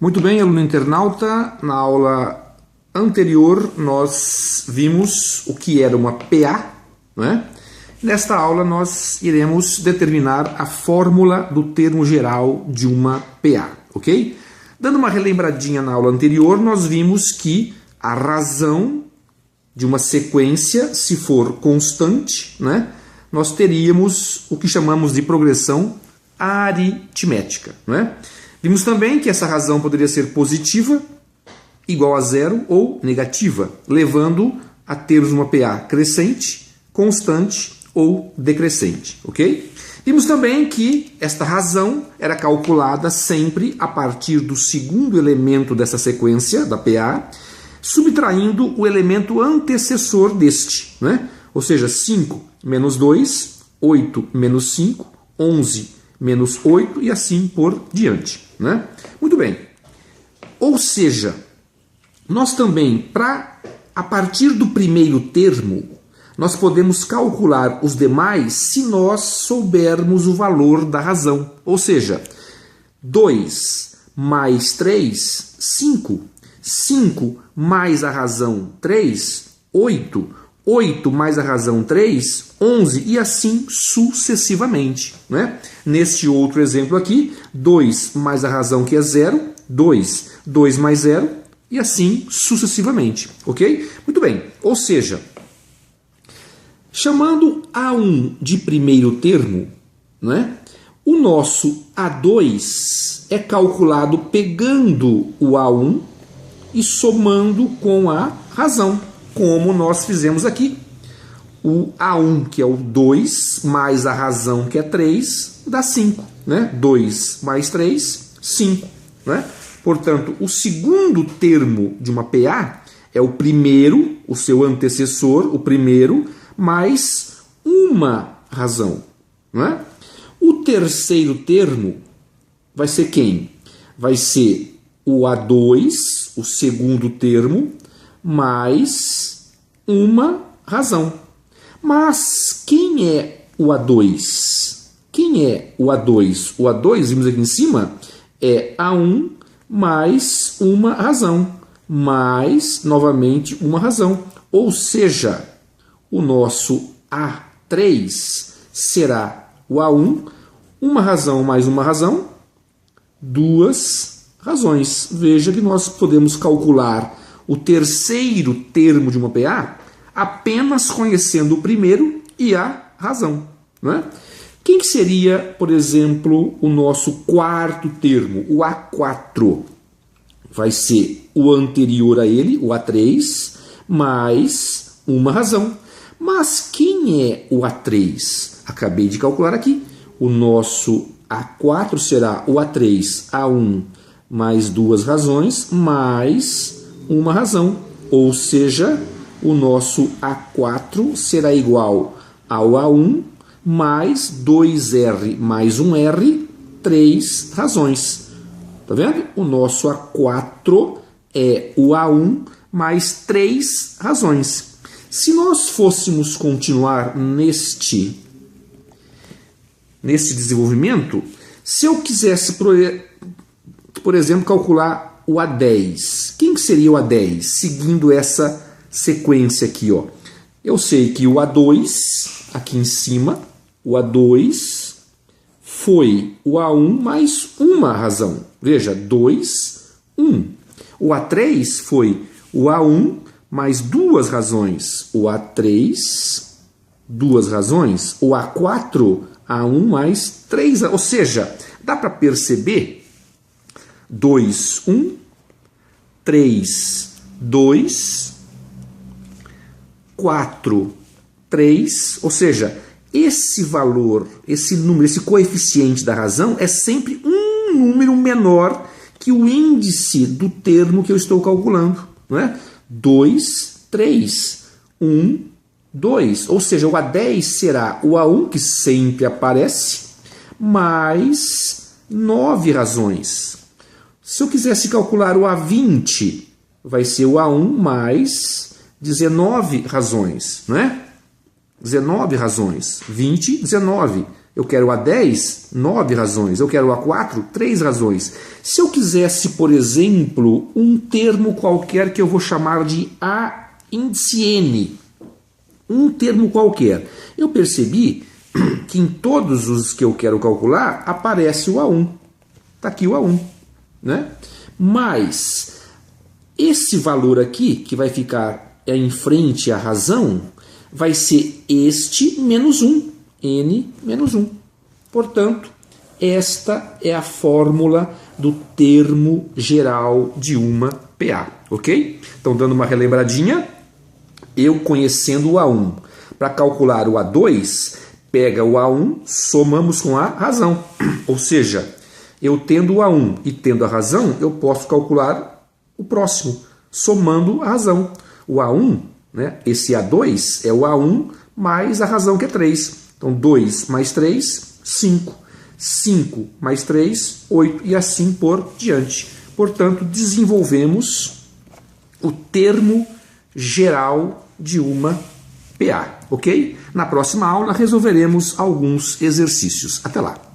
Muito bem, aluno internauta, na aula anterior nós vimos o que era uma PA, não é? Nesta aula nós iremos determinar a fórmula do termo geral de uma PA, ok? Dando uma relembradinha na aula anterior, nós vimos que a razão de uma sequência, se for constante, né, nós teríamos o que chamamos de progressão aritmética, não é? Vimos também que essa razão poderia ser positiva, igual a zero, ou negativa, levando a termos uma PA crescente, constante ou decrescente, ok? Vimos também que esta razão era calculada sempre a partir do segundo elemento dessa sequência, da PA, subtraindo o elemento antecessor deste, né? Ou seja, 5 menos 2, 8 menos 5, 11 menos 8 e assim por diante, né? Muito bem. Ou seja, nós também, a partir do primeiro termo, nós podemos calcular os demais se nós soubermos o valor da razão. Ou seja, 2 mais 3, 5. 5 mais a razão 3, 8. 8 mais a razão 3, 11 e assim sucessivamente, né? Neste outro exemplo aqui, 2 mais a razão que é 0, 2. 2 mais 0 e assim sucessivamente, ok? Muito bem, ou seja, chamando A1 de primeiro termo, né? O nosso A2 é calculado pegando o A1 e somando com a razão, como nós fizemos aqui. O A1, que é o 2, mais a razão, que é 3, dá 5. Né? 2 mais 3, 5. Né? Portanto, o segundo termo de uma PA é o primeiro, o seu antecessor, o primeiro, mais uma razão. Né? O terceiro termo vai ser quem? Vai ser o A2, o segundo termo, mais uma razão. Mas quem é o A2? Quem é o A2? O A2, vimos aqui em cima, é A1 mais uma razão, mais, novamente, uma razão. Ou seja, o nosso A3 será o A1, uma razão mais uma razão, duas razões. Veja que nós podemos calcular o terceiro termo de uma PA apenas conhecendo o primeiro e a razão. Né? Quem que seria, por exemplo, o nosso quarto termo, o A4? Vai ser o anterior a ele, o A3, mais uma razão. Mas quem é o A3? Acabei de calcular aqui. O nosso A4 será o A3, A1 mais duas razões, mais uma razão. Ou seja, o nosso A4 será igual ao A1 mais 2R mais 1R, 3 razões. Tá vendo? O nosso A4 é o A1 mais 3 razões. Se nós fôssemos continuar neste desenvolvimento, se eu quisesse, por exemplo, calcular o A10, quem que seria o A10? Seguindo essa sequência aqui, ó. Eu sei que o A2, aqui em cima, o A2 foi o A1 mais uma razão. Veja, 2, 1. O A3 foi o A1 mais duas razões. O A3, duas razões. O A4, A1 mais 3. Ou seja, dá para perceber 2, 1, 3, 2, 4, 3, ou seja, esse valor, esse número, esse coeficiente da razão é sempre um número menor que o índice do termo que eu estou calculando. Não é? 2, 3, 1, 2. Ou seja, o A10 será o A1, que sempre aparece, mais 9 razões. Se eu quisesse calcular o A20, vai ser o A1 mais 19 razões, não é? 19 razões. 20, 19. Eu quero o A10, 9 razões. Eu quero o A4, 3 razões. Se eu quisesse, por exemplo, um termo qualquer que eu vou chamar de A índice N, um termo qualquer, eu percebi que em todos os que eu quero calcular aparece o A1. Está aqui o A1, né? Mas esse valor aqui, que vai ficar em frente à razão, vai ser este menos 1, N menos 1. Portanto, esta é a fórmula do termo geral de uma PA, ok? Então, dando uma relembradinha, eu conhecendo o A1, para calcular o A2, pega o A1, somamos com a razão. Ou seja, eu tendo o A1 e tendo a razão, eu posso calcular o próximo, somando a razão. O A1, né, esse A2 é o A1 mais a razão que é 3. Então, 2 mais 3, 5. 5 mais 3, 8 e assim por diante. Portanto, desenvolvemos o termo geral de uma PA, ok? Na próxima aula resolveremos alguns exercícios. Até lá!